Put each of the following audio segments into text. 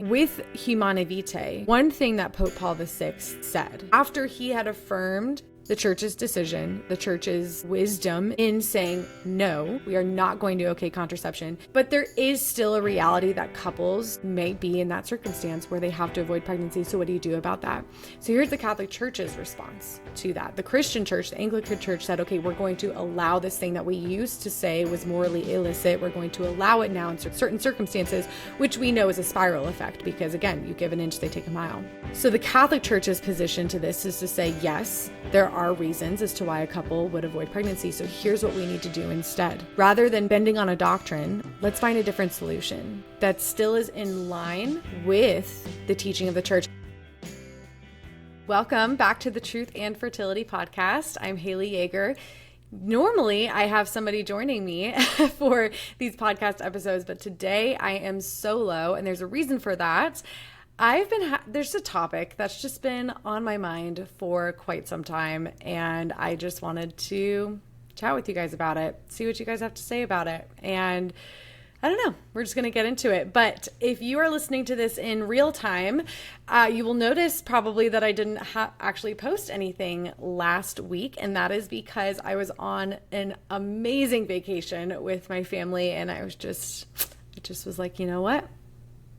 With Humanae Vitae, one thing that Pope Paul VI said, after he had affirmed the church's decision, the church's wisdom in saying, no, we are not going to okay contraception, but there is still a reality that couples may be in that circumstance where they have to avoid pregnancy. So what do you do about that? So here's the Catholic Church's response to that. The Christian church, the Anglican church said, okay, we're going to allow this thing that we used to say was morally illicit. We're going to allow it now in certain circumstances, which we know is a spiral effect because, again, you give an inch, they take a mile. So the Catholic Church's position to this is to say, yes, there are reasons as to why a couple would avoid pregnancy. So here's what we need to do instead. Rather than bending on a doctrine, let's find a different solution that still is in line with the teaching of the church. Welcome back to the Truth and Fertility podcast. I'm Haley Yeager. Normally, I have somebody joining me for these podcast episodes, but today I am solo, and there's a reason for that. There's a topic that's just been on my mind for quite some time, and I just wanted to chat with you guys about it, see what you guys have to say about it, and I don't know, we're just going to get into it. But if you are listening to this in real time, you will notice probably that I didn't actually post anything last week, and that is because I was on an amazing vacation with my family, and it just was like, you know what?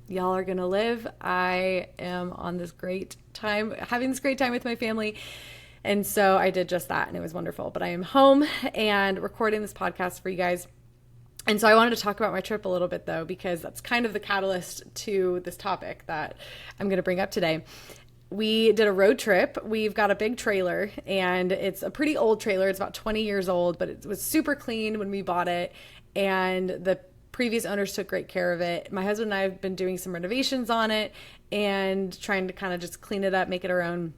Y'all are going to live. I am on this great time, having this great time with my family. And so I did just that, and it was wonderful. But I am home and recording this podcast for you guys. And so I wanted to talk about my trip a little bit, though, because that's kind of the catalyst to this topic that I'm going to bring up today. We did a road trip. We've got a big trailer, and it's a pretty old trailer. It's about 20 years old, but it was super clean when we bought it. And the previous owners took great care of it. My husband and I have been doing some renovations on it and trying to kind of just clean it up, make it our own,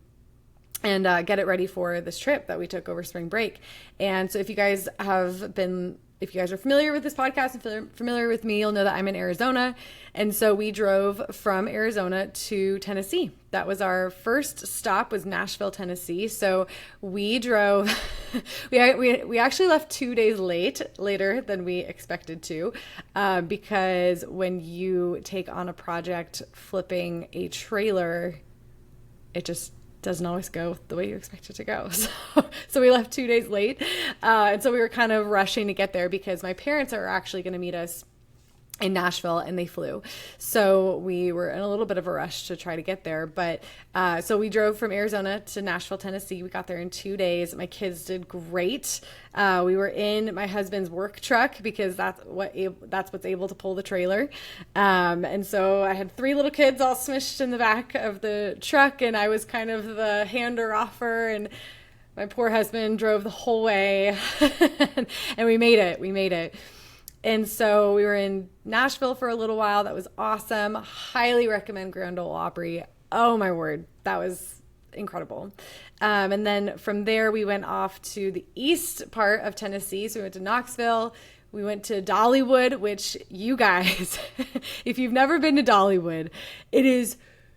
and get it ready for this trip that we took over spring break. And so if you guys are familiar with this podcast and familiar with me, you'll know that I'm in Arizona. And so we drove from Arizona to Tennessee. That was our first stop, was Nashville, Tennessee. So we drove, we actually left 2 days later than we expected to, because when you take on a project flipping a trailer, it just doesn't always go the way you expect it to go. So we left 2 days late. And so we were kind of rushing to get there because my parents are actually going to meet us in Nashville, and they flew. So we were in a little bit of a rush to try to get there. But so we drove from Arizona to Nashville, Tennessee. We got there in 2 days. My kids did great. We were in my husband's work truck because that's what's able to pull the trailer. And so I had 3 little kids all smushed in the back of the truck, and I was kind of the hander-offer, and my poor husband drove the whole way. And we made it. And so we were in Nashville for a little while. That was awesome. Highly recommend Grand Ole Opry. Oh my word. That was incredible. And then from there, we went off to the east part of Tennessee. So we went to Knoxville. We went to Dollywood, which you guys, if you've never been to Dollywood, it is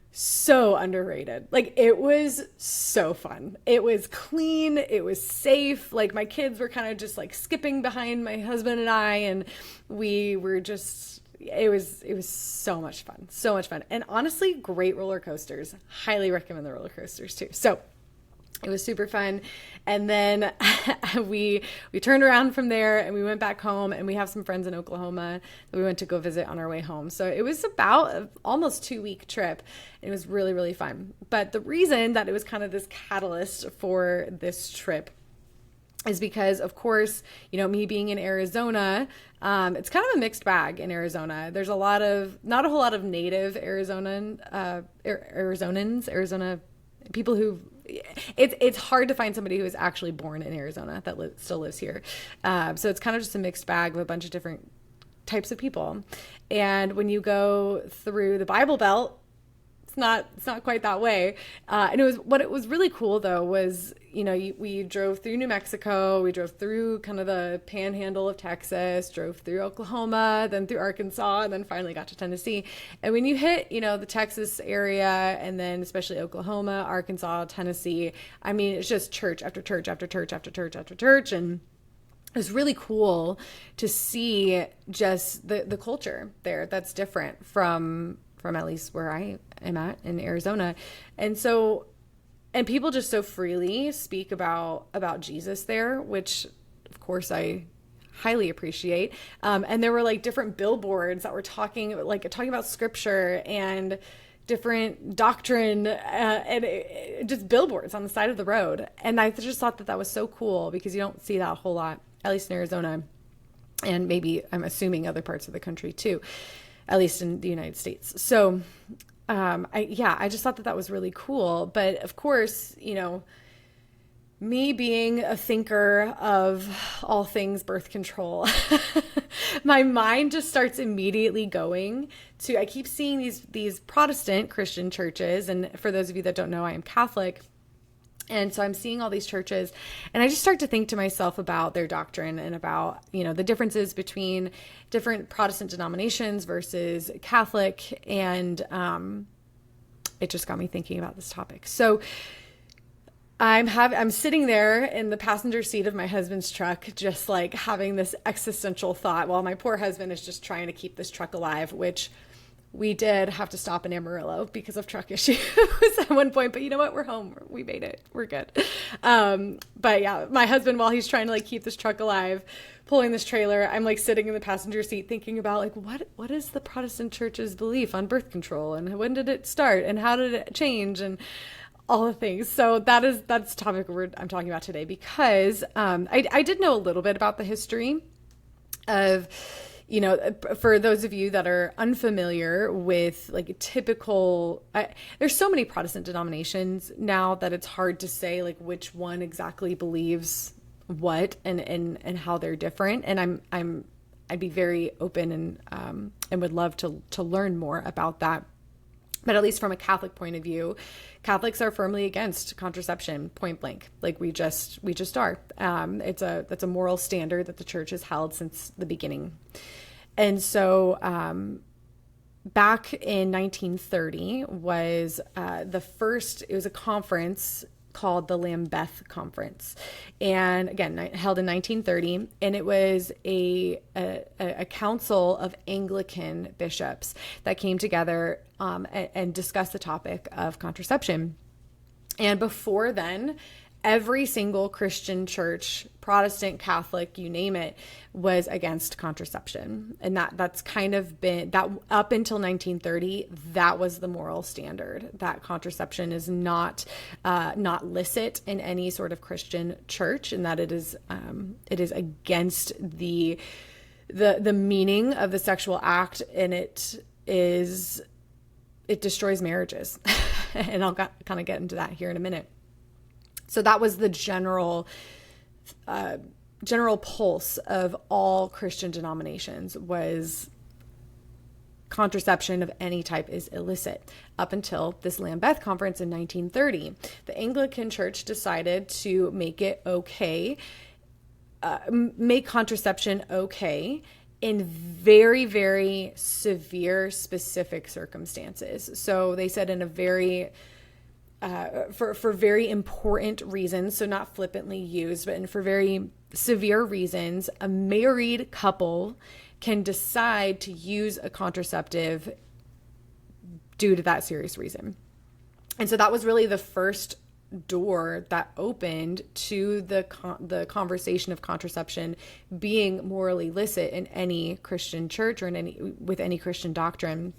so underrated. Like, it was so fun. It was clean. It was safe. Like, my kids were kind of just like skipping behind my husband and I, and we were just, it was so much fun. So much fun. And honestly, great roller coasters. Highly recommend the roller coasters too. So it was super fun. And then we turned around from there and we went back home, and we have some friends in Oklahoma that we went to go visit on our way home. So it was about an almost 2-week trip. It was really, really fun. But the reason that it was kind of this catalyst for this trip is because, of course, me being in Arizona, it's kind of a mixed bag in Arizona. There's not a whole lot of native Arizona people who, it's hard to find somebody who is actually born in Arizona that still lives here. So it's kind of just a mixed bag of a bunch of different types of people. And when you go through the Bible Belt, it's not quite that way. And it was really cool though was, we drove through New Mexico, we drove through kind of the panhandle of Texas, drove through Oklahoma, then through Arkansas, and then finally got to Tennessee. And when you hit, the Texas area, and then especially Oklahoma, Arkansas, Tennessee, I mean, it's just church after church after church after church after church. And it was really cool to see just the culture there that's different from from at least where I am at in Arizona. And so, and people just so freely speak about Jesus there, which of course I highly appreciate. And there were like different billboards that were talking about scripture and different doctrine, and just billboards on the side of the road. And I just thought that was so cool, because you don't see that a whole lot, at least in Arizona, and maybe I'm assuming other parts of the country too, at least in the United States. So I just thought that was really cool. But of course, me being a thinker of all things birth control, my mind just starts immediately going to, I keep seeing these Protestant Christian churches. And for those of you that don't know, I am Catholic. And so I'm seeing all these churches, and I just start to think to myself about their doctrine and about, the differences between different Protestant denominations versus Catholic. And it just got me thinking about this topic. So I'm sitting there in the passenger seat of my husband's truck, just like having this existential thought while my poor husband is just trying to keep this truck alive, which we did have to stop in Amarillo because of truck issues at one point. But you know what? We're home. We made it. We're good. But yeah, my husband, while he's trying to like keep this truck alive, pulling this trailer, I'm like sitting in the passenger seat thinking about like, what is the Protestant church's belief on birth control, and when did it start, and how did it change, and all the things. So that's the topic I'm talking about today, because I did know a little bit about the history of, for those of you that are unfamiliar with like a typical, there's so many Protestant denominations now that it's hard to say like which one exactly believes what and how they're different. And I'd be very open and would love to learn more about that. But at least from a Catholic point of view, Catholics are firmly against contraception, point blank. Like we just are. That's a moral standard that the church has held since the beginning. And so back in 1930 was it was a conference called the Lambeth Conference, and again held in 1930, and it was a council of Anglican bishops that came together and discussed the topic of contraception. And before then, every single Christian church, Protestant, Catholic, you name it, was against contraception. And that's kind of been that up until 1930, that was the moral standard, that contraception is not licit in any sort of Christian church, and that it is against the meaning of the sexual act, and it destroys marriages. And I'll kind of get into that here in a minute. So that was the general pulse of all Christian denominations, was contraception of any type is illicit, up until this Lambeth Conference in 1930. The Anglican Church decided to make it okay, make contraception okay in very, very severe specific circumstances. So they said in a very for very important reasons, so not flippantly used, but for very severe reasons, a married couple can decide to use a contraceptive due to that serious reason. And so that was really the first door that opened to the conversation of contraception being morally licit in any Christian church or with any Christian doctrine.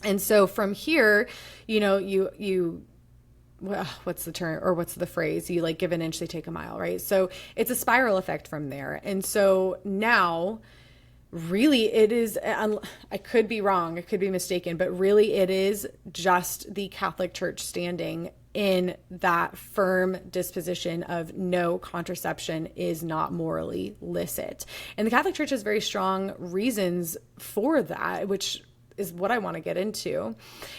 And so from here, what's the term, or what's the phrase? You like give an inch, they take a mile, right? So it's a spiral effect from there. And so now really it is, I could be wrong, I could be mistaken, but really it is just the Catholic Church standing in that firm disposition of no, contraception is not morally licit. And the Catholic Church has very strong reasons for that, which is what I want to get into.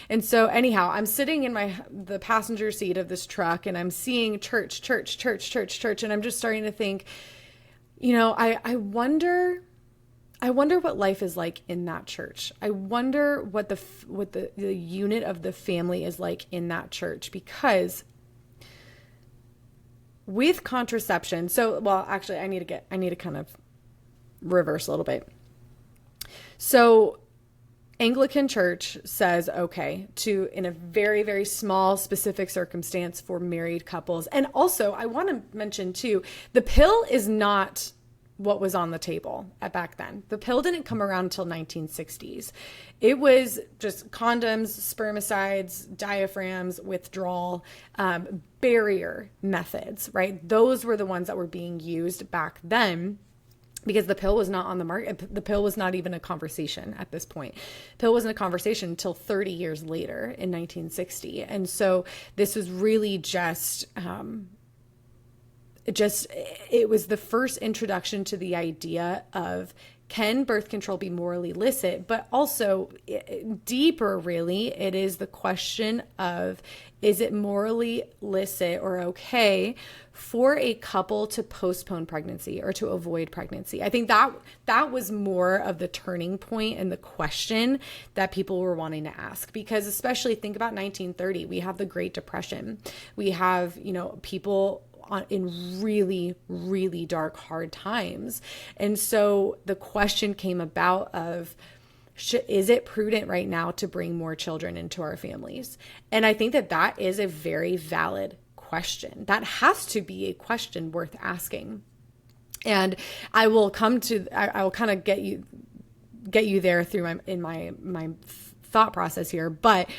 And so anyhow, I'm sitting in the passenger seat of this truck, and I'm seeing church, and I'm just starting to think, I wonder what life is like in that church. I wonder what the unit of the family is like in that church, because with contraception, actually I need to kind of reverse a little bit. So Anglican Church says, okay, in a very, very small specific circumstance for married couples. And also I want to mention too, the pill is not what was on the table back then. The pill didn't come around until 1960s. It was just condoms, spermicides, diaphragms, withdrawal, barrier methods, right? Those were the ones that were being used back then, because the pill was not on the market. The pill was not even a conversation at this point. Pill wasn't a conversation until 30 years later in 1960. And so this was really it was the first introduction to the idea of, can birth control be morally illicit? But also deeper, really, it is the question of, is it morally illicit or okay for a couple to postpone pregnancy or to avoid pregnancy? I think that was more of the turning point and the question that people were wanting to ask, because especially think about 1930, we have the Great Depression. We have, people in really, really dark, hard times. And so the question came about of, is it prudent right now to bring more children into our families? And I think that is a very valid question. That has to be a question worth asking. And I will kind of get you there through my thought process here. But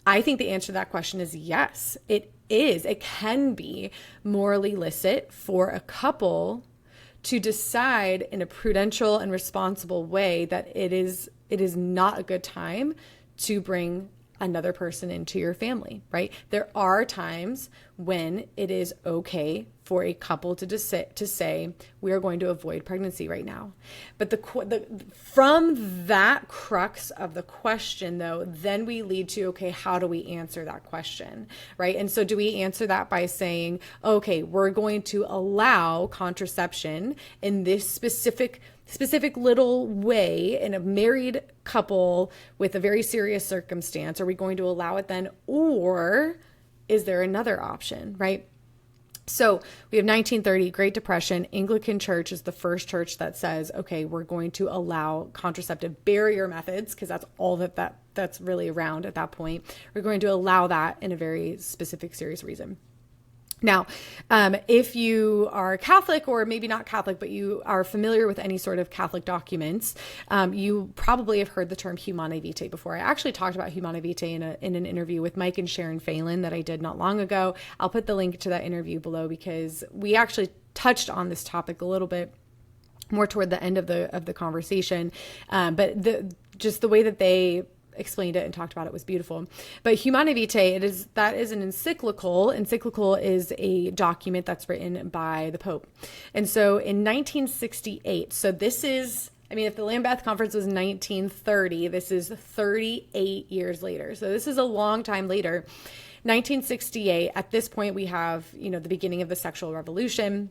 I think the answer to that question is yes, it can be morally illicit for a couple to decide in a prudential and responsible way that it is not a good time to bring another person into your family, right? There are times when it is okay for a couple to say, we are going to avoid pregnancy right now. But from that crux of the question, though, then we lead to, okay, how do we answer that question, right? And so do we answer that by saying, okay, we're going to allow contraception in this specific little way in a married couple with a very serious circumstance? Are we going to allow it then? Or is there another option, right? So we have 1930, Great Depression. Anglican Church is the first church that says, okay, we're going to allow contraceptive barrier methods, because that's all that's really around at that point. We're going to allow that in a very specific, serious reason. Now, if you are Catholic, or maybe not Catholic, but you are familiar with any sort of Catholic documents, you probably have heard the term Humanae Vitae before. I actually talked about Humanae Vitae in an interview with Mike and Sharon Phelan that I did not long ago. I'll put the link to that interview below, because we actually touched on this topic a little bit more toward the end of the conversation. But just the way that they explained it and talked about it was beautiful. But Humanae Vitae, that is an encyclical. Encyclical is a document that's written by the Pope. And so in 1968, so this is, if the Lambeth Conference was 1930, this is 38 years later. So this is a long time later. 1968, at this point, we have, the beginning of the sexual revolution,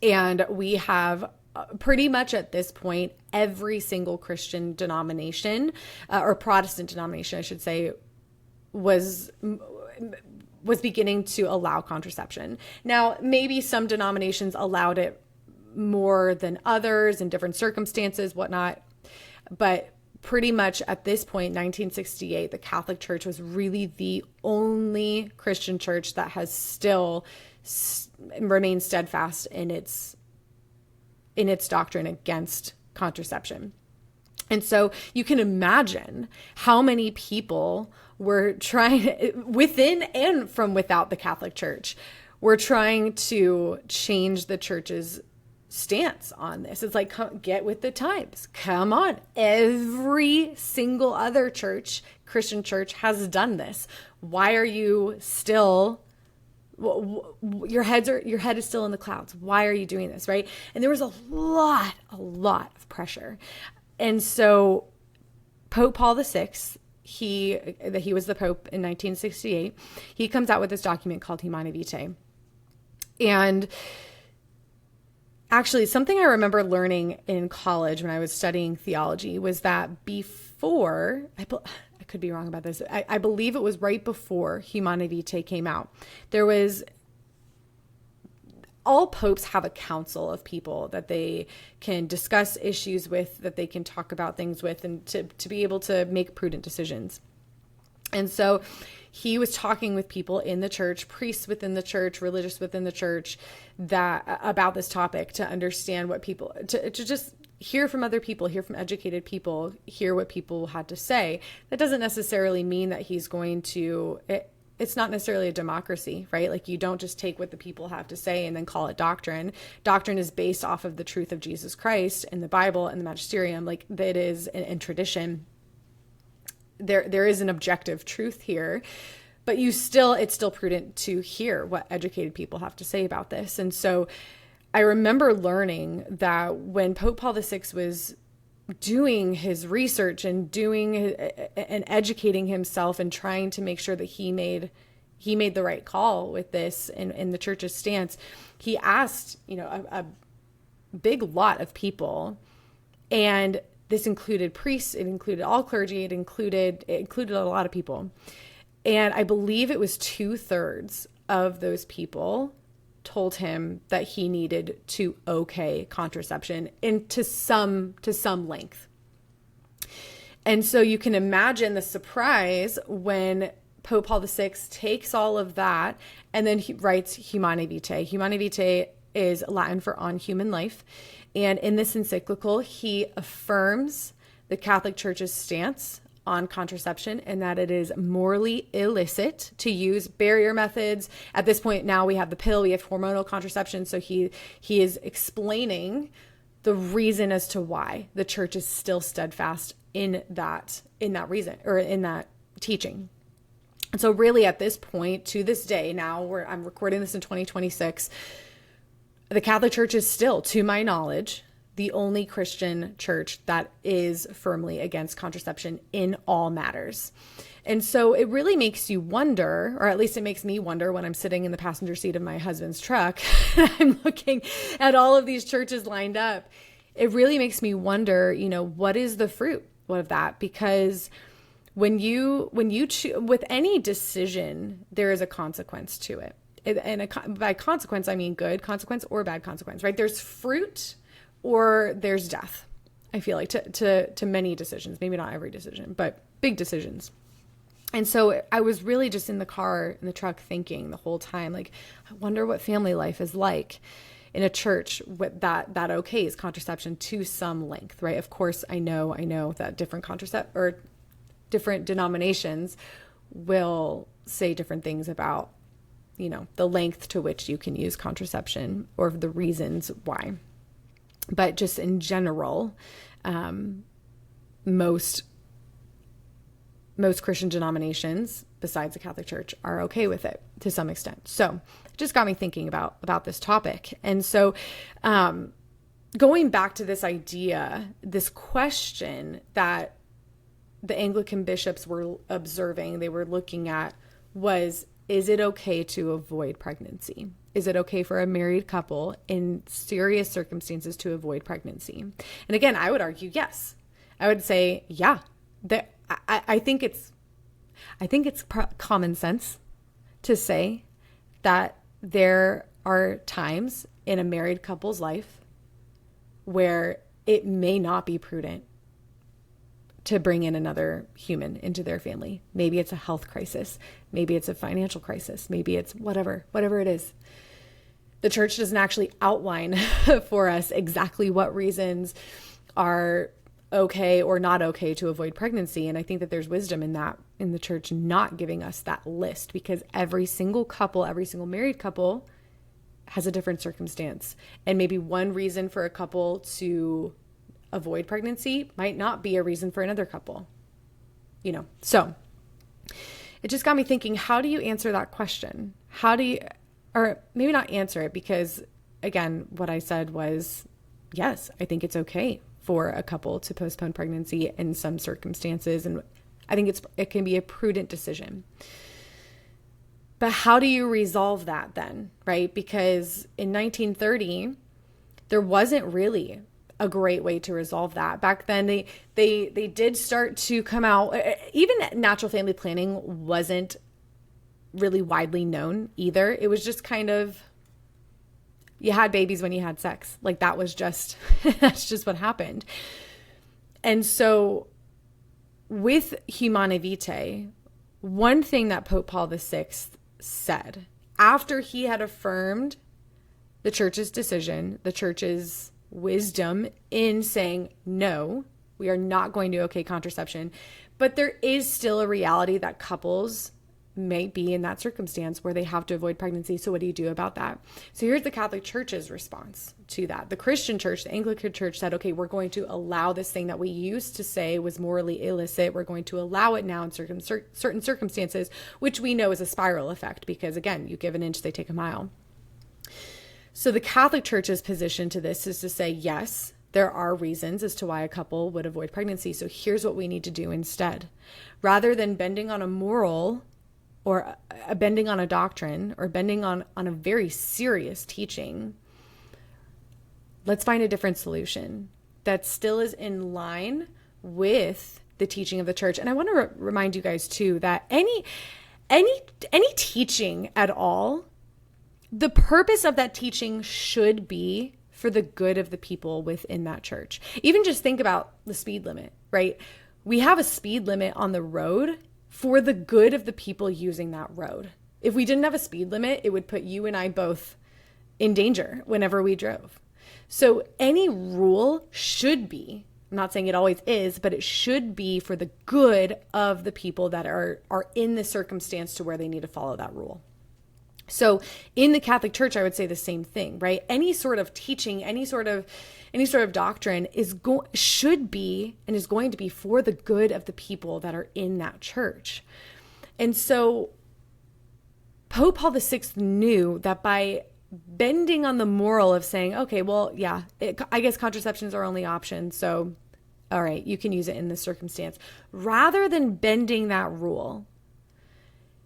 and we have pretty much at this point, every single Christian denomination, or Protestant denomination, I should say, was beginning to allow contraception. Now, maybe some denominations allowed it more than others in different circumstances, whatnot. But pretty much at this point, 1968, the Catholic Church was really the only Christian church that has still remained steadfast in its doctrine against contraception. And so you can imagine how many people were trying, within and from without the Catholic Church, were trying to change the church's stance on this. It's like, get with the times. Come on. Every single other church, Christian church, has done this. Why are you still... your head is still in the clouds. Why are you doing this, right? And there was a lot of pressure. And so Pope Paul VI, he was the Pope in 1968, he comes out with this document called Humanae Vitae. And actually, something I remember learning in college when I was studying theology was that before, I could be wrong about this, I believe it was right before Humanae Vitae came out, there was all popes have a council of people that they can discuss issues with, that they can talk about things with, and to be able to make prudent decisions. And so he was talking with people in the church, priests within the church, religious within the church, that about this topic, to understand what people, to just hear from other people, hear from educated people, hear what people had to say. That doesn't necessarily mean that he's going to, it's not necessarily a democracy, right? Like, you don't just take what the people have to say and then call it doctrine. Doctrine is based off of the truth of Jesus Christ and the Bible and the magisterium, like that is, and tradition. There is an objective truth here, but it's still prudent to hear what educated people have to say about this. And so I remember learning that when Pope Paul VI was doing his research and educating himself and trying to make sure that he made the right call with this and the church's stance, he asked, a big lot of people, and this included priests, it included all clergy, it included a lot of people. And I believe it was 2/3 of those people told him that he needed to okay contraception to some length. And so you can imagine the surprise when Pope Paul VI takes all of that and then he writes Humanae Vitae. Humanae Vitae is Latin for on human life. And in this encyclical, he affirms the Catholic Church's stance on contraception and that it is morally illicit to use barrier methods. At this point now we have the pill, we have hormonal contraception. So he is explaining the reason as to why the church is still steadfast in that reason, or in that teaching. And so really at this point, to this day, now I'm recording this in 2026, the Catholic Church is still, to my knowledge, the only Christian church that is firmly against contraception in all matters. And so it really makes you wonder, or at least it makes me wonder when I'm sitting in the passenger seat of my husband's truck, and I'm looking at all of these churches lined up. It really makes me wonder, what is the fruit of that? Because when you with any decision, there is a consequence to it. And by consequence, I mean good consequence or bad consequence, right? There's fruit or there's death, I feel like, to many decisions, maybe not every decision, but big decisions. And so I was really just in the truck thinking the whole time, like, I wonder what family life is like in a church with that okays contraception to some length, right? Of course, I know that different denominations will say different things about the length to which you can use contraception or the reasons why. But just in general, most Christian denominations, besides the Catholic Church, are okay with it to some extent. So it just got me thinking about this topic. And so going back to this idea, this question that the Anglican bishops were observing, they were looking at was, is it okay to avoid pregnancy? Is it okay for a married couple in serious circumstances to avoid pregnancy? And again, I would argue yes. I would say, yeah. I think it's common sense to say that there are times in a married couple's life where it may not be prudent to bring in another human into their family. Maybe it's a health crisis. Maybe it's a financial crisis. Maybe it's whatever it is. The church doesn't actually outline for us exactly what reasons are okay or not okay to avoid pregnancy. And I think that there's wisdom in that, in the church not giving us that list, because every single married couple has a different circumstance. And maybe one reason for a couple to avoid pregnancy might not be a reason for another couple, So it just got me thinking, how do you answer that question? Or maybe not answer it, because again, what I said was, yes, I think it's okay for a couple to postpone pregnancy in some circumstances. And I think it can be a prudent decision. But how do you resolve that then, right? Because in 1930, there wasn't really a great way to resolve that. Back then, they did start to come out. Even natural family planning wasn't really widely known either. It was just kind of You had babies when you had sex. Like that was just, that's just what happened. And so with Humanae Vitae, one thing that Pope Paul VI said after he had affirmed the church's decision, the church's wisdom in saying, no, we are not going to okay contraception, but there is still a reality that couples may be in that circumstance where they have to avoid pregnancy. So what do you do about that? So here's the Catholic Church's response to that. The Christian church, the Anglican church said, okay, we're going to allow this thing that we used to say was morally illicit. We're going to allow it now in certain circumstances, which we know is a spiral effect because again, you give an inch, they take a mile. So the Catholic Church's position to this is to say, yes, there are reasons as to why a couple would avoid pregnancy. So here's what we need to do instead. Rather than bending on a moral or bending on a doctrine or bending on a very serious teaching, let's find a different solution that still is in line with the teaching of the church. And I want to remind you guys too that any teaching at all, the purpose of that teaching should be for the good of the people within that church. Even just think about the speed limit, right? We have a speed limit on the road for the good of the people using that road. If we didn't have a speed limit, it would put you and I both in danger whenever we drove. So any rule should be, I'm not saying it always is, but it should be for the good of the people that are in the circumstance to where they need to follow that rule. So in the Catholic Church, I would say the same thing, right? Any sort of teaching, any sort of doctrine should be and is going to be for the good of the people that are in that church. And so Pope Paul VI knew that by bending on the moral of saying, okay, well, yeah, I guess contraception is our only option. So, all right, you can use it in this circumstance. Rather than bending that rule,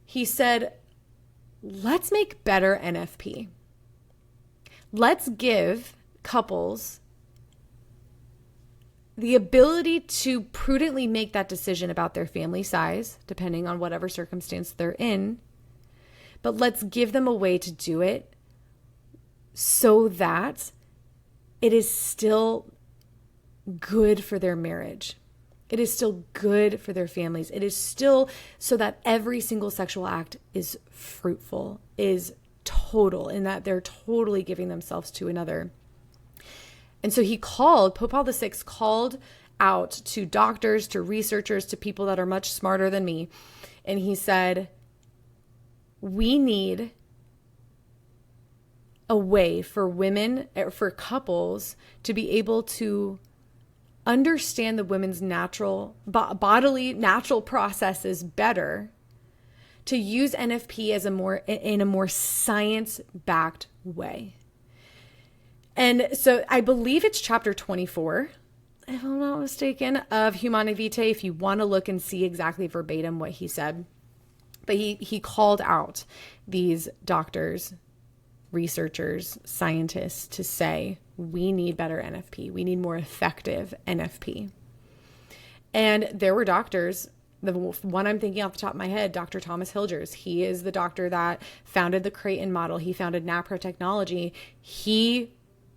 he said, let's make better NFP. Let's give couples the ability to prudently make that decision about their family size, depending on whatever circumstance they're in. But let's give them a way to do it so that it is still good for their marriage. It is still good for their families. It is still so that every single sexual act is fruitful, is total, in that they're totally giving themselves to another. And so Pope Paul VI called out to doctors, to researchers, to people that are much smarter than me. And he said, we need a way for women, for couples to be able to understand the women's bodily natural processes better, to use NFP in a more science-backed way. And so I believe it's chapter 24, if I'm not mistaken, of Humanae Vitae, if you want to look and see exactly verbatim what he said. But he called out these doctors, researchers, scientists to say, we need better NFP. We need more effective NFP. And there were doctors, the one I'm thinking off the top of my head, Dr. Thomas Hilgers. He is the doctor that founded the Creighton model. He founded NAPRO technology. He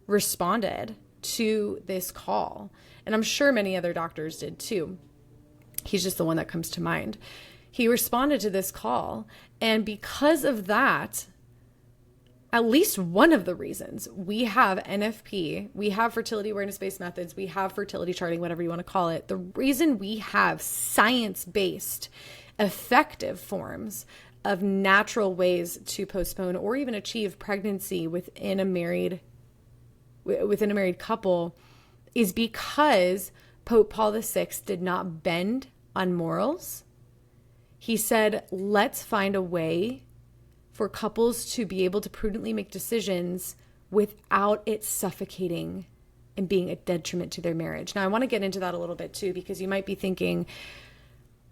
responded to this call. And I'm sure many other doctors did too. He's just the one that comes to mind. He responded to this call. And because of that, at least one of the reasons we have NFP, we have fertility awareness-based methods, we have fertility charting, whatever you want to call it. The reason we have science-based effective forms of natural ways to postpone or even achieve pregnancy within a married couple is because Pope Paul VI did not bend on morals. He said, let's find a way for couples to be able to prudently make decisions without it suffocating and being a detriment to their marriage. Now, I want to get into that a little bit too, because you might be thinking,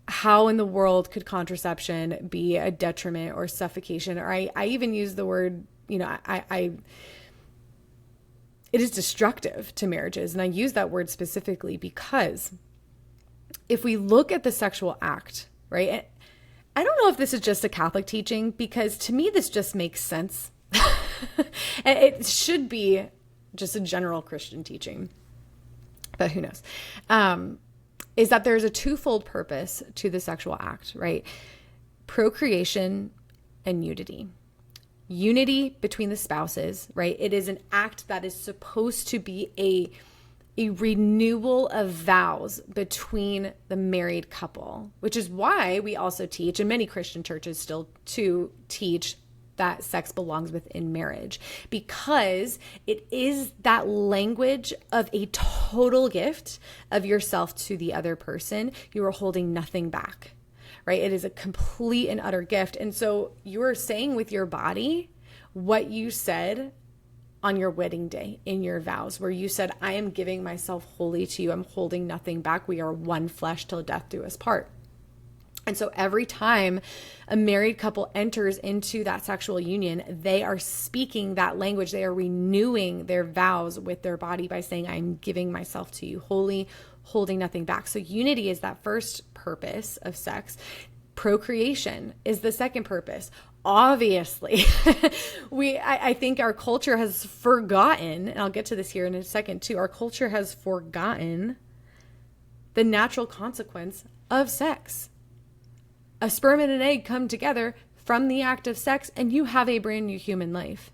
how in the world could contraception be a detriment or suffocation? Or I even use the word, it is destructive to marriages. And I use that word specifically because if we look at the sexual act, right? I don't know if this is just a Catholic teaching, because to me, this just makes sense. And it should be just a general Christian teaching, but who knows? Is that there's a twofold purpose to the sexual act, right? Procreation and unity. Unity between the spouses, right? It is an act that is supposed to be a renewal of vows between the married couple, which is why we also teach, and many Christian churches still to teach, that sex belongs within marriage, because it is that language of a total gift of yourself to the other person. You are holding nothing back, right? It is a complete and utter gift. And so you are saying with your body what you said on your wedding day in your vows, where you said, I am giving myself wholly to you. I'm holding nothing back. We are one flesh till death do us part. And so every time a married couple enters into that sexual union, they are speaking that language. They are renewing their vows with their body by saying, I'm giving myself to you wholly, holding nothing back. So unity is that first purpose of sex. Procreation is the second purpose. Obviously, I think our culture has forgotten, and I'll get to this here in a second too, our culture has forgotten the natural consequence of sex. A sperm and an egg come together from the act of sex, and you have a brand new human life.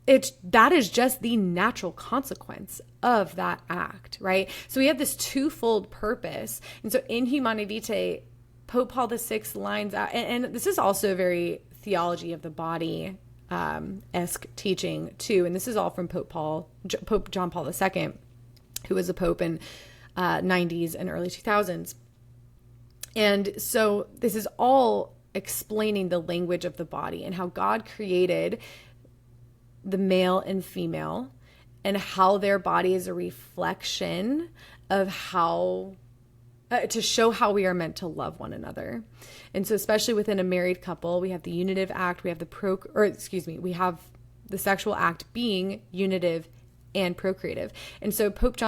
That is just the natural consequence of that act, right? So we have this twofold purpose. And so in Humanae Vitae, Pope Paul VI lines out, and this is also a very theology of the body esque teaching too. And this is all from Pope John Paul II, who was a pope in 90s and early 2000s. And so this is all explaining the language of the body and how God created the male and female and how their body is a reflection of how to show how we are meant to love one another. And so especially within a married couple, we have the unitive act, we have we have the sexual act being unitive and procreative. And so Pope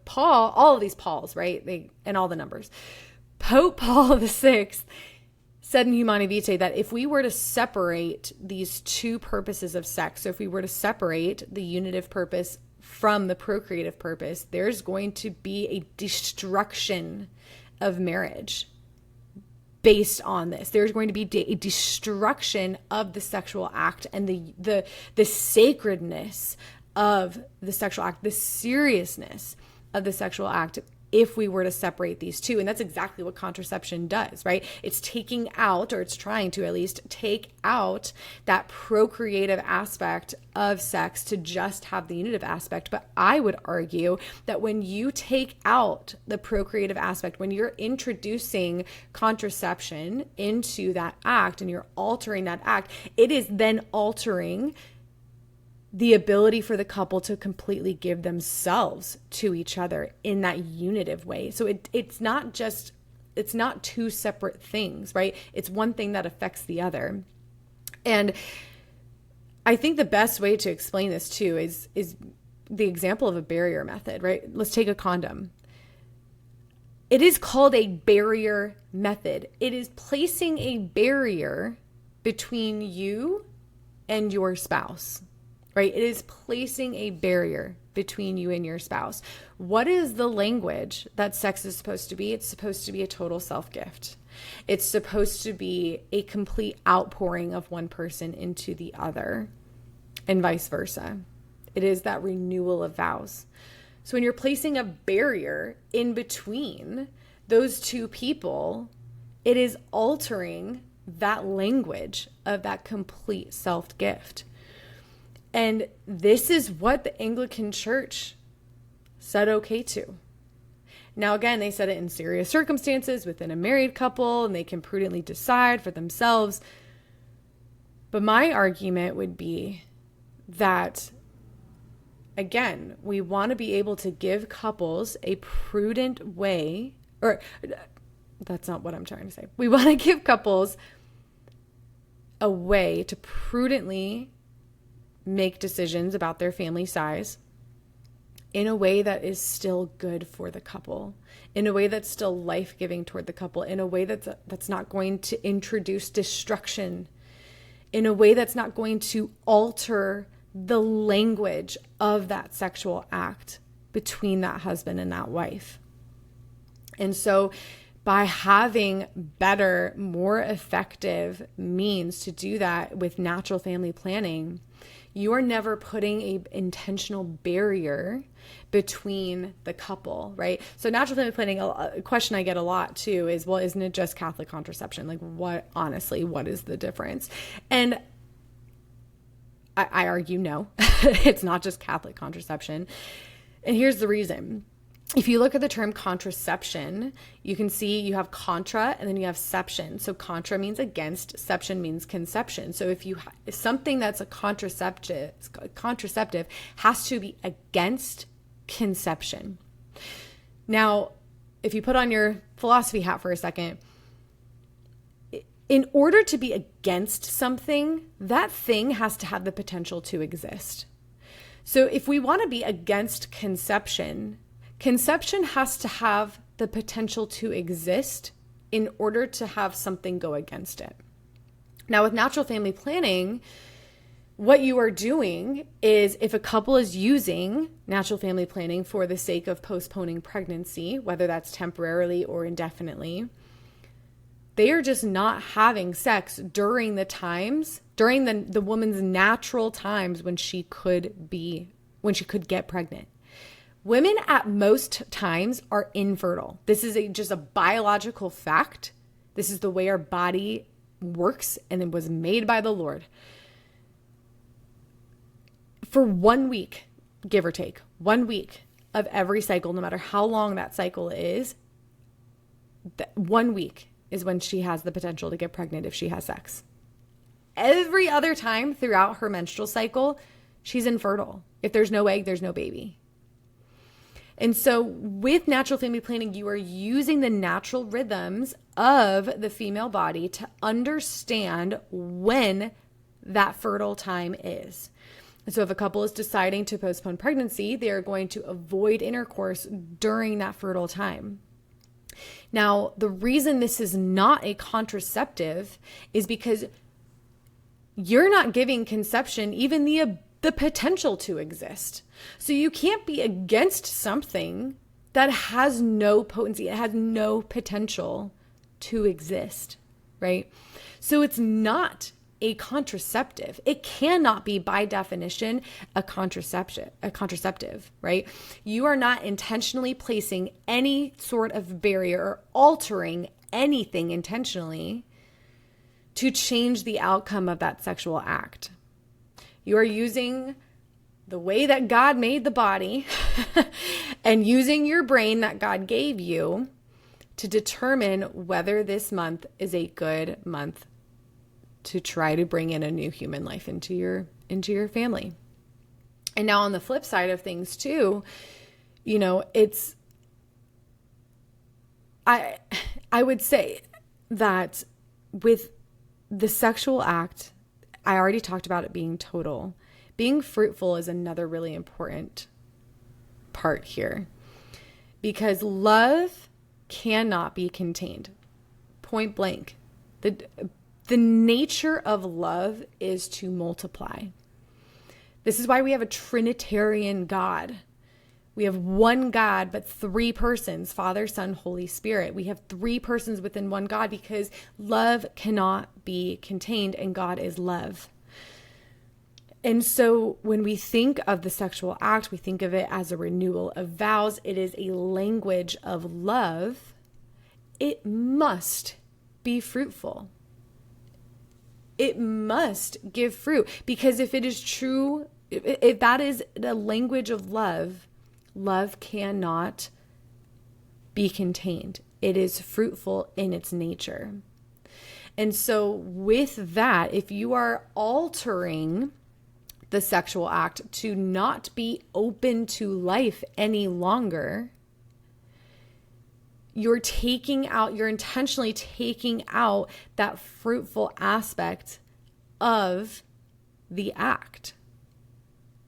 Paul, all of these Pauls, right? And all the numbers. Pope Paul VI said in Humanae Vitae that if we were to separate these two purposes of sex, so if we were to separate the unitive purpose from the procreative purpose, there's going to be a destruction of marriage based on this. There's going to be a destruction of the sexual act and the sacredness of the sexual act, the seriousness of the sexual act, if we were to separate these two. And that's exactly what contraception does, right? It's taking out, or it's trying to at least take out, that procreative aspect of sex to just have the unitive aspect. But I would argue that when you take out the procreative aspect, when you're introducing contraception into that act and you're altering that act, it is then altering the ability for the couple to completely give themselves to each other in that unitive way. So it's not two separate things, right? It's one thing that affects the other. And I think the best way to explain this too is the example of a barrier method, right? Let's take a condom. It is called a barrier method. It is placing a barrier between you and your spouse. Right? It is placing a barrier between you and your spouse. What is the language that sex is supposed to be? It's supposed to be a total self-gift. It's supposed to be a complete outpouring of one person into the other, and vice versa. It is that renewal of vows. So when you're placing a barrier in between those two people, it is altering that language of that complete self-gift. And this is what the Anglican Church said okay to. Now, again, they said it in serious circumstances within a married couple, and they can prudently decide for themselves. But my argument would be that, again, we want to be able to give couples a prudent way, or that's not what I'm trying to say. We want to give couples a way to prudently make decisions about their family size in a way that is still good for the couple, in a way that's still life-giving toward the couple, in a way that's not going to introduce destruction in a way that's not going to alter the language of that sexual act between that husband and that wife. And so by having better, more effective means to do that with natural family planning, you are never putting an intentional barrier between the couple, right? So natural family planning, a question I get a lot too is, well, isn't it just Catholic contraception? Like honestly, what is the difference? And I argue no, it's not just Catholic contraception. And here's the reason. If you look at the term contraception, you can see you have contra and then you have seption. So contra means against, seption means conception. So if something that's a contraceptive has to be against conception. Now, if you put on your philosophy hat for a second, in order to be against something, that thing has to have the potential to exist. So if we want to be against conception, conception has to have the potential to exist in order to have something go against it. Now, with natural family planning, what you are doing is if a couple is using natural family planning for the sake of postponing pregnancy, whether that's temporarily or indefinitely, they are just not having sex during the woman's natural times when she could get pregnant. Women at most times are infertile. This is just a biological fact. This is the way our body works, and it was made by the Lord. For 1 week, give or take, 1 week of every cycle, no matter how long that cycle is, 1 week is when she has the potential to get pregnant if she has sex. Every other time throughout her menstrual cycle, she's infertile. If there's no egg, there's no baby. And so with natural family planning, you are using the natural rhythms of the female body to understand when that fertile time is. And so if a couple is deciding to postpone pregnancy, they are going to avoid intercourse during that fertile time. Now, the reason this is not a contraceptive is because you're not giving conception even the potential to exist. So you can't be against something that has no potency, it has no potential to exist, right? So it's not a contraceptive. It cannot be by definition a contraceptive, right? You are not intentionally placing any sort of barrier or altering anything intentionally to change the outcome of that sexual act. You are using the way that God made the body and using your brain that God gave you to determine whether this month is a good month to try to bring in a new human life into your family. And now on the flip side of things too, I would say that with the sexual act, I already talked about it being total. Being fruitful is another really important part here, because love cannot be contained. Point blank. The nature of love is to multiply. This is why we have a Trinitarian God. We have one God, but three persons, Father, Son, Holy Spirit. We have three persons within one God because love cannot be contained, and God is love. And so when we think of the sexual act, we think of it as a renewal of vows. It is a language of love. It must be fruitful. It must give fruit, because if it is true, if that is the language of love, love cannot be contained. It is fruitful in its nature. And so with that, if you are altering the sexual act to not be open to life any longer, you're intentionally taking out that fruitful aspect of the act.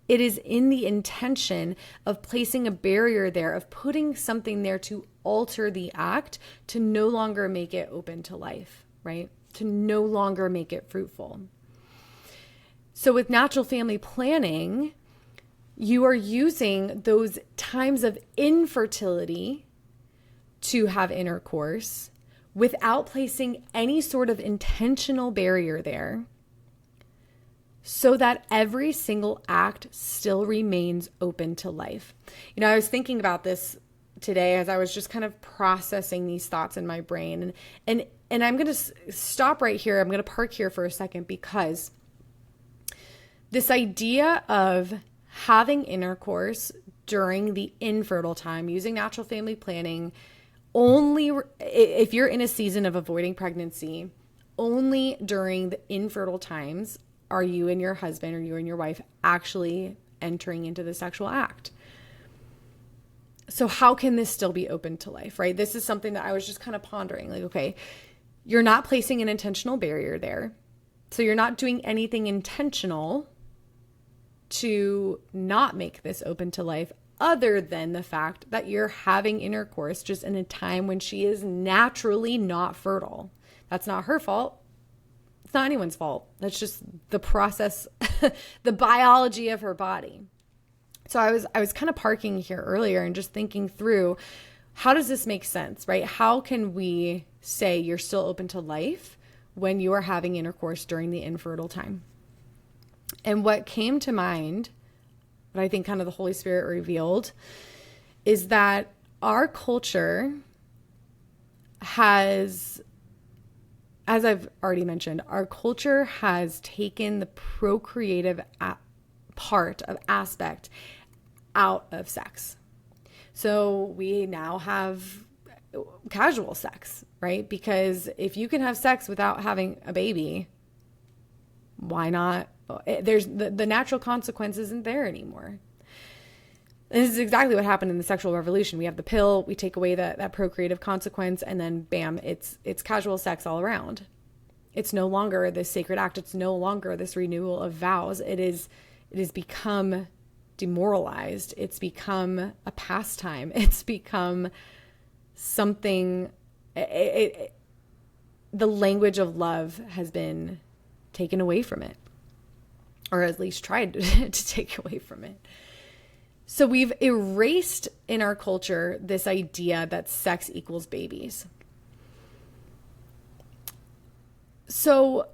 It is in the intention of placing a barrier there, of putting something there to alter the act, to no longer make it open to life, right? To no longer make it fruitful. So with natural family planning, you are using those times of infertility to have intercourse without placing any sort of intentional barrier there, so that every single act still remains open to life. You know, I was thinking about this today as I was just kind of processing these thoughts in my brain. And I'm going to stop right here. I'm going to park here for a second, because this idea of having intercourse during the infertile time, using natural family planning, only if you're in a season of avoiding pregnancy, only during the infertile times are you and your husband or you and your wife actually entering into the sexual act. So how can this still be open to life, right? This is something that I was just kind of pondering. Like, okay, you're not placing an intentional barrier there. So you're not doing anything intentional to not make this open to life, other than the fact that you're having intercourse just in a time when she is naturally not fertile. That's not her fault. It's not anyone's fault. That's just the process, the biology of her body. So I was kind of parking here earlier and just thinking through, how does this make sense, right? How can we say you're still open to life when you are having intercourse during the infertile time? And what came to mind, what I think kind of the Holy Spirit revealed, is that our culture has, as I've already mentioned, our culture has taken the procreative aspect out of sex. So we now have casual sex, right? Because if you can have sex without having a baby, why not? There's the natural consequence isn't there anymore. And this is exactly what happened in the sexual revolution. We have the pill, we take away that procreative consequence, and then bam, it's casual sex all around. It's no longer this sacred act. It's no longer this renewal of vows. It is become demoralized. It's become a pastime. It's become something, the language of love has been taken away from it, or at least tried to take away from it. So we've erased in our culture this idea that sex equals babies. So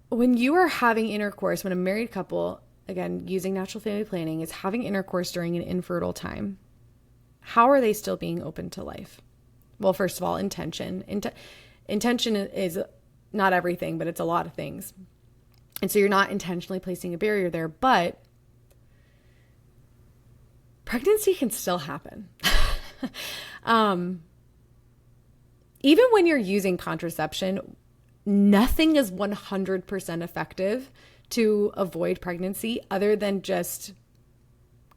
when you are having intercourse, when a married couple, again, using natural family planning, is having intercourse during an infertile time, how are they still being open to life? Well, first of all, intention. Intention is not everything, but it's a lot of things. And so you're not intentionally placing a barrier there, but pregnancy can still happen. Even when you're using contraception, nothing is 100% effective to avoid pregnancy other than just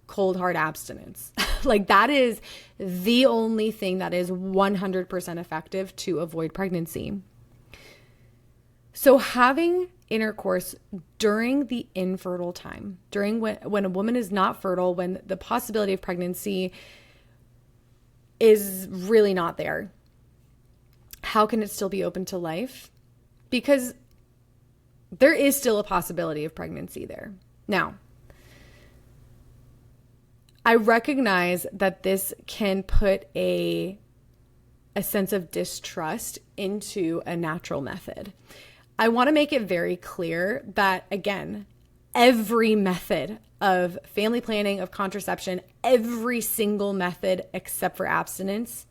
cold, hard abstinence. Like, that is the only thing that is 100% effective to avoid pregnancy. So having intercourse during the infertile time, during when a woman is not fertile, when the possibility of pregnancy is really not there, how can it still be open to life? Because there is still a possibility of pregnancy there. Now, I recognize that this can put a sense of distrust into a natural method. I want to make it very clear that, again, every method of family planning, of contraception, every single method except for abstinence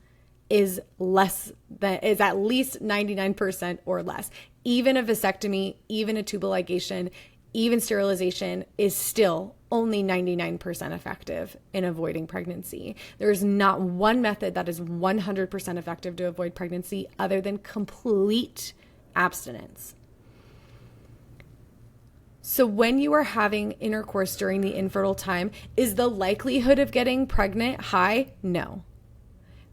is at least 99% or less. Even a vasectomy, even a tubal ligation, even sterilization is still only 99% effective in avoiding pregnancy. There is not one method that is 100% effective to avoid pregnancy other than complete abstinence. So when you are having intercourse during the infertile time, is the likelihood of getting pregnant high? No.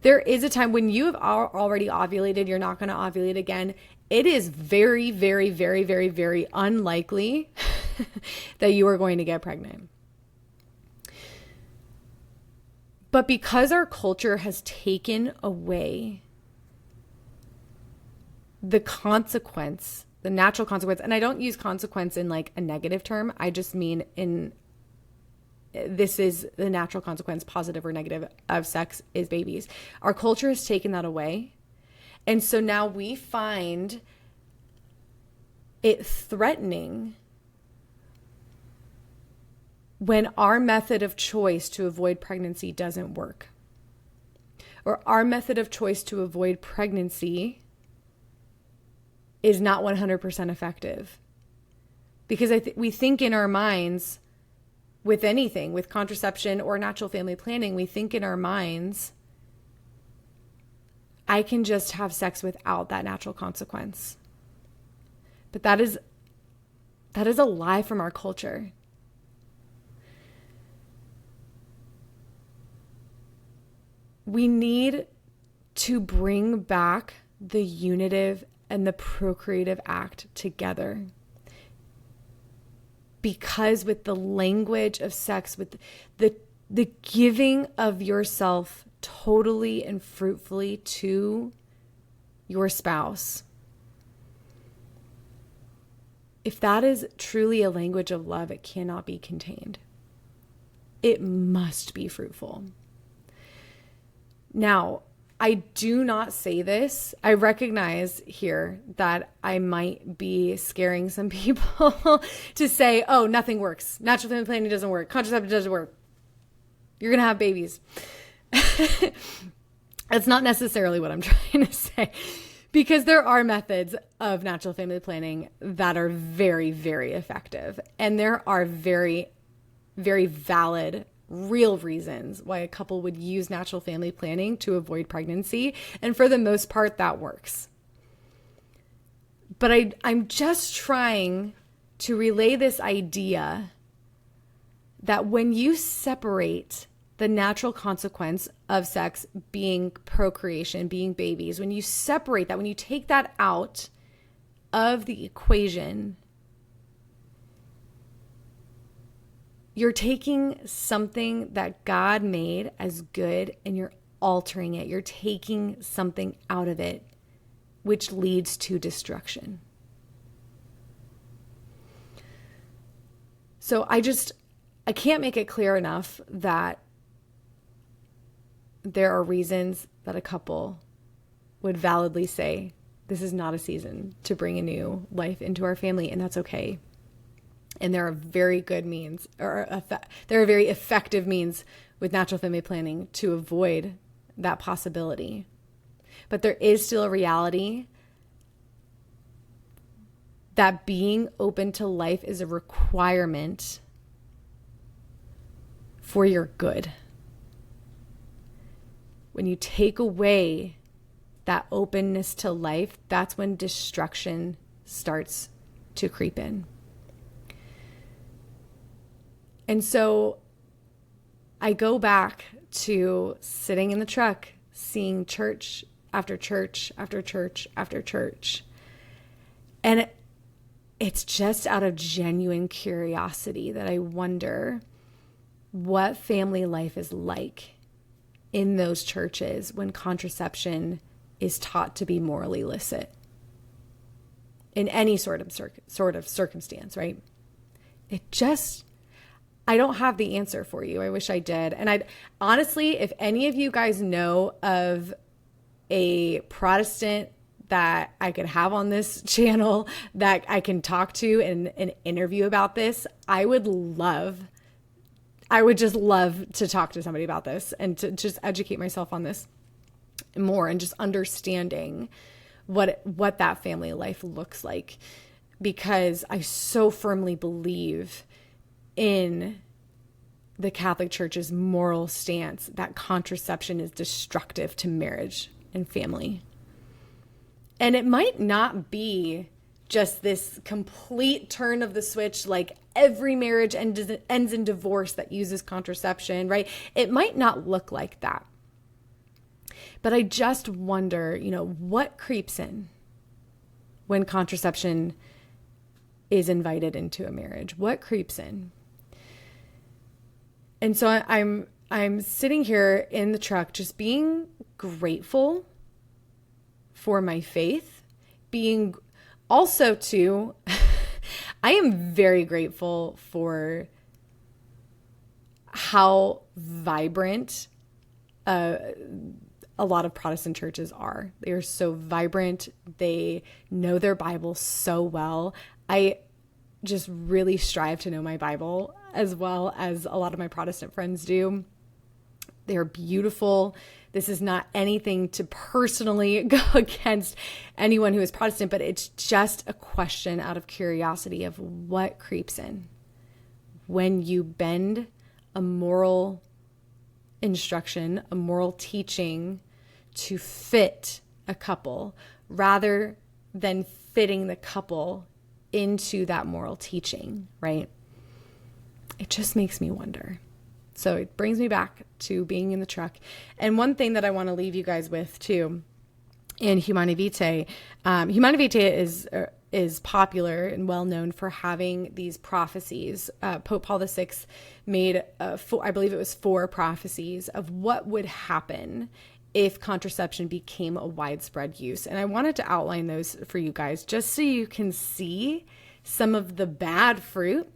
There is a time when you have already ovulated, you're not going to ovulate again. It is very, very, very, very, very unlikely that you are going to get pregnant. But because our culture has taken away the consequence the natural consequence, and I don't use consequence in like a negative term. I just mean this is the natural consequence, positive or negative, of sex is babies. Our culture has taken that away. And so now we find it threatening when our method of choice to avoid pregnancy doesn't work, or our method of choice to avoid pregnancy is not 100% effective. Because we think in our minds, with anything, with contraception or natural family planning, we think in our minds, I can just have sex without that natural consequence. But that is a lie from our culture. We need to bring back the unitive and the procreative act together. Because with the language of sex, with the giving of yourself totally and fruitfully to your spouse, if that is truly a language of love, it cannot be contained. It must be fruitful. Now, I do not say this. I recognize here that I might be scaring some people to say, oh, nothing works. Natural family planning doesn't work. Contraception doesn't work. You're going to have babies. That's not necessarily what I'm trying to say, because there are methods of natural family planning that are very, very effective. And there are very, very valid real reasons why a couple would use natural family planning to avoid pregnancy. And for the most part, that works. But I'm just trying to relay this idea that when you separate the natural consequence of sex being procreation, being babies, when you separate that, when you take that out of the equation, you're taking something that God made as good and you're altering it. You're taking something out of it, which leads to destruction. So I can't make it clear enough that there are reasons that a couple would validly say, this is not a season to bring a new life into our family, and that's okay. And there are very good means, or there are very effective means with natural family planning to avoid that possibility. But there is still a reality that being open to life is a requirement for your good. When you take away that openness to life, that's when destruction starts to creep in. And so I go back to sitting in the truck, seeing church after church after church after church. And it's just out of genuine curiosity that I wonder what family life is like in those churches when contraception is taught to be morally illicit in any sort of circumstance, right? I don't have the answer for you. I wish I did. And I'd honestly, if any of you guys know of a Protestant that I could have on this channel that I can talk to and interview about this, I would just love to talk to somebody about this and to just educate myself on this more and just understanding what that family life looks like, because I so firmly believe in the Catholic Church's moral stance that contraception is destructive to marriage and family. And it might not be just this complete turn of the switch, like every marriage ends in divorce that uses contraception, right? It might not look like that. But I just wonder, what creeps in when contraception is invited into a marriage? What creeps in? And so I'm sitting here in the truck just being grateful for my faith, being Also, too, I am very grateful for how vibrant a lot of Protestant churches are. They are so vibrant. They know their Bible so well. I just really strive to know my Bible as well as a lot of my Protestant friends do. They're beautiful. This is not anything to personally go against anyone who is Protestant, but it's just a question out of curiosity of what creeps in when you bend a moral instruction, a moral teaching to fit a couple rather than fitting the couple into that moral teaching, right? It just makes me wonder. So it brings me back to being in the truck. And one thing that I want to leave you guys with too, in Humanae Vitae, Humanae Vitae is popular and well known for having these prophecies. Pope Paul VI made, I believe it was 4 prophecies of what would happen if contraception became a widespread use. And I wanted to outline those for you guys just so you can see some of the bad fruit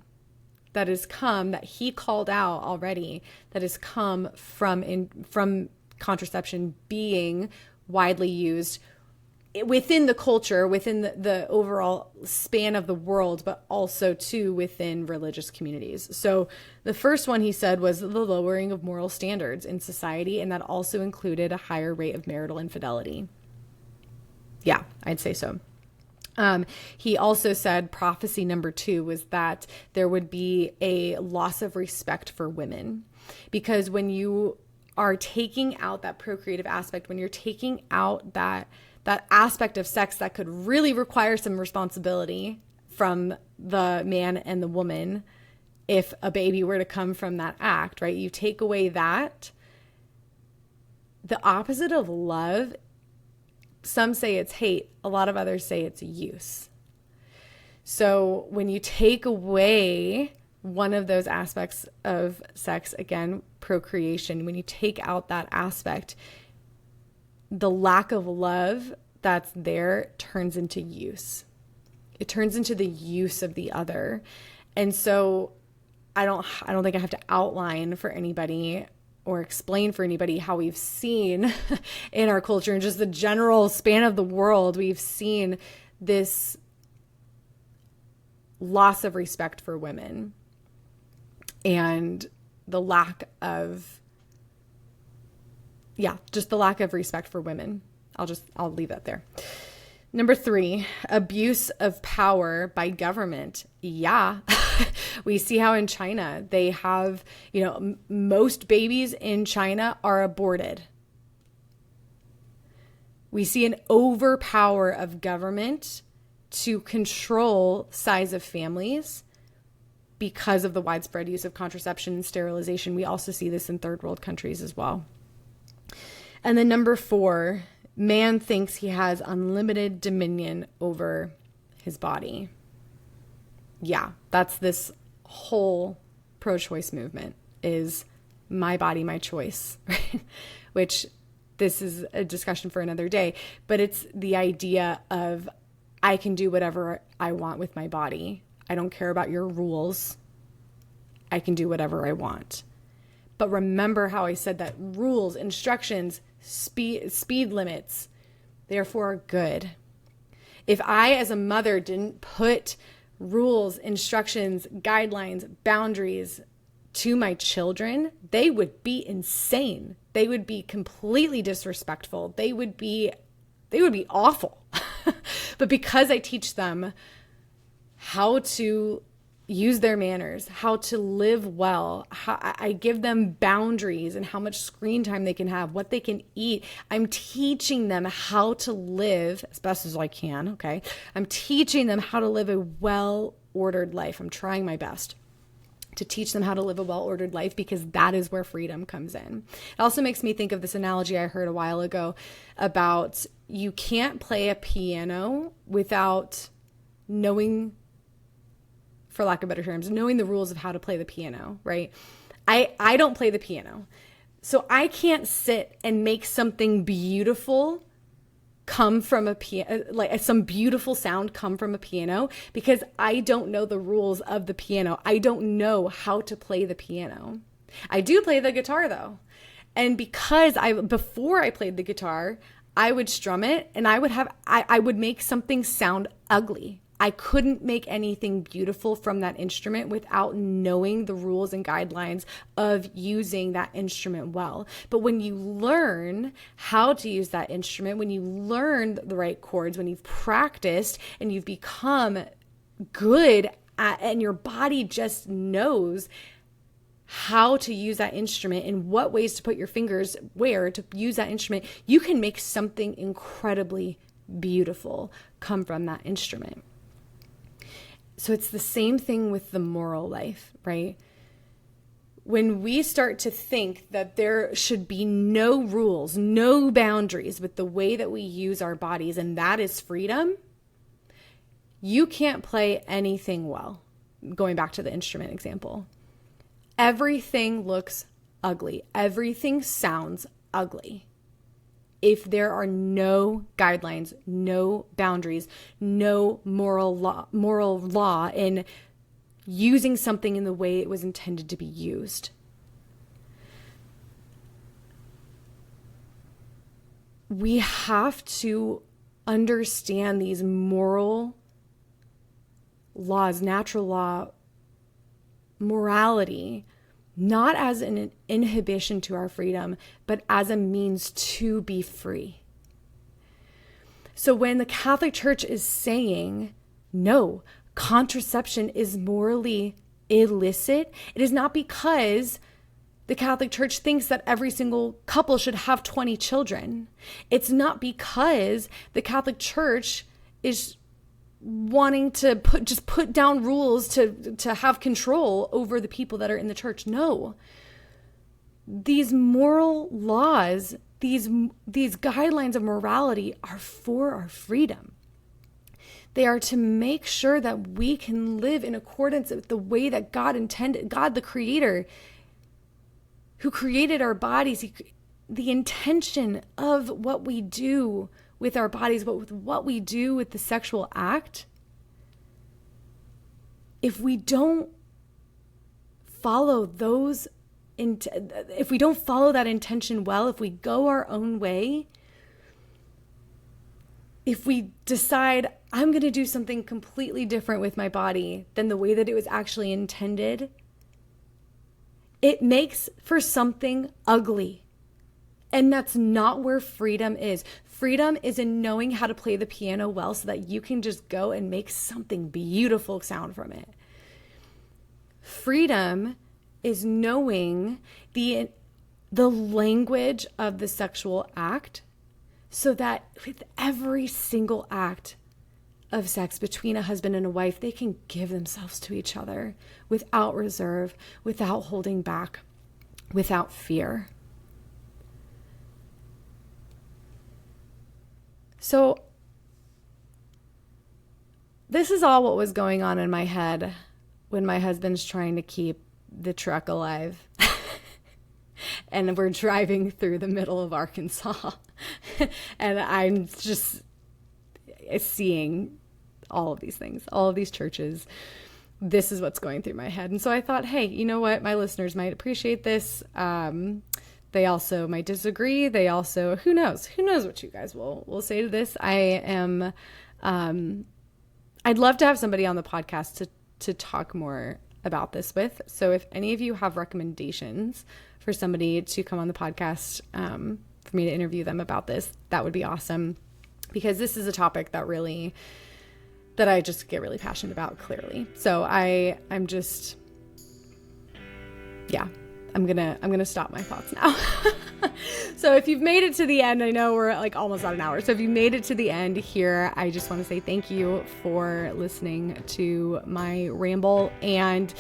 that has come, that he called out already, that has come from contraception being widely used within the culture, within the overall span of the world, but also too within religious communities. So the first one he said was the lowering of moral standards in society, and that also included a higher rate of marital infidelity. Yeah, I'd say so. He also said prophecy number 2 was that there would be a loss of respect for women, because when you are taking out that procreative aspect, when you're taking out that aspect of sex that could really require some responsibility from the man and the woman, if a baby were to come from that act, right? You take away that. The opposite of love, some say it's hate, a lot of others say it's use. So when you take away one of those aspects of sex, again, procreation, when you take out that aspect, the lack of love that's there turns into use. It turns into the use of the other. And so I don't think I have to outline for anybody or explain for anybody how we've seen in our culture and just the general span of the world, we've seen this loss of respect for women and the lack of, just the lack of respect for women. I'll leave that there. Number 3, abuse of power by government. Yeah. We see how in China they have, most babies in China are aborted. We see an overpower of government to control size of families because of the widespread use of contraception and sterilization. We also see this in third world countries as well. And then number 4, man thinks he has unlimited dominion over his body. Yeah, that's this whole pro-choice movement is my body, my choice, right? Which this is a discussion for another day, but it's the idea of I can do whatever I want with my body. I don't care about your rules. I can do whatever I want. But remember how I said that rules, instructions, speed limits, therefore are good. If I, as a mother, didn't put rules, instructions, guidelines, boundaries to my children, they would be insane. They would be completely disrespectful. They would be awful. But because I teach them how to use their manners, how to live well, I give them boundaries and how much screen time they can have, what they can eat. I'm teaching them how to live as best as I can, okay? I'm teaching them how to live a well-ordered life. I'm trying my best to teach them how to live a well-ordered life because that is where freedom comes in. It also makes me think of this analogy I heard a while ago about you can't play a piano without knowing, for lack of better terms, knowing the rules of how to play the piano, right? I don't play the piano. So I can't sit and make something beautiful come from a piano, like some beautiful sound come from a piano, because I don't know the rules of the piano. I don't know how to play the piano. I do play the guitar though. And because before I played the guitar, I would strum it and I would make something sound ugly. I couldn't make anything beautiful from that instrument without knowing the rules and guidelines of using that instrument well. But when you learn how to use that instrument, when you learn the right chords, when you've practiced and you've become good at, and your body just knows how to use that instrument and what ways to put your fingers where to use that instrument, you can make something incredibly beautiful come from that instrument. So it's the same thing with the moral life, right? When we start to think that there should be no rules, no boundaries with the way that we use our bodies, and that is freedom, you can't play anything well. Going back to the instrument example, everything looks ugly. Everything sounds ugly. If there are no guidelines, no boundaries, no moral law in using something in the way it was intended to be used. We have to understand these moral laws, natural law, morality, not as an inhibition to our freedom, but as a means to be free. So when the Catholic Church is saying, no, contraception is morally illicit, it is not because the Catholic Church thinks that every single couple should have 20 children. It's not because the Catholic Church is wanting to put down rules to have control over the people that are in the church. No. These moral laws, these guidelines of morality are for our freedom. They are to make sure that we can live in accordance with the way that God intended, God the Creator, who created our bodies, the intention of what we do with our bodies, but with what we do with the sexual act. If we don't follow if we don't follow that intention well, if we go our own way, if we decide I'm going to do something completely different with my body than the way that it was actually intended, it makes for something ugly. And that's not where freedom is. Freedom is in knowing how to play the piano well so that you can just go and make something beautiful sound from it. Freedom is knowing the language of the sexual act so that with every single act of sex between a husband and a wife, they can give themselves to each other without reserve, without holding back, without fear. So this is all what was going on in my head when my husband's trying to keep the truck alive and we're driving through the middle of Arkansas and I'm just seeing all of these things, all of these churches. This is what's going through my head. And so I thought, hey, you know what? My listeners might appreciate this. They also might disagree. They also, who knows what you guys will say to this. I'd love to have somebody on the podcast to talk more about this with. So if any of you have recommendations for somebody to come on the podcast, for me to interview them about this, that would be awesome, because this is a topic that I just get really passionate about, clearly. So I'm gonna stop my thoughts now. So if you've made it to the end, I know we're like almost at an hour. So if you made it to the end here, I just want to say thank you for listening to my ramble, and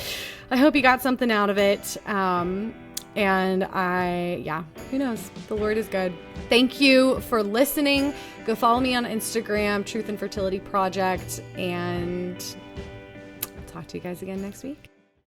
I hope you got something out of it. And who knows? The Lord is good. Thank you for listening. Go follow me on Instagram, Truth and Fertility Project, and I'll talk to you guys again next week.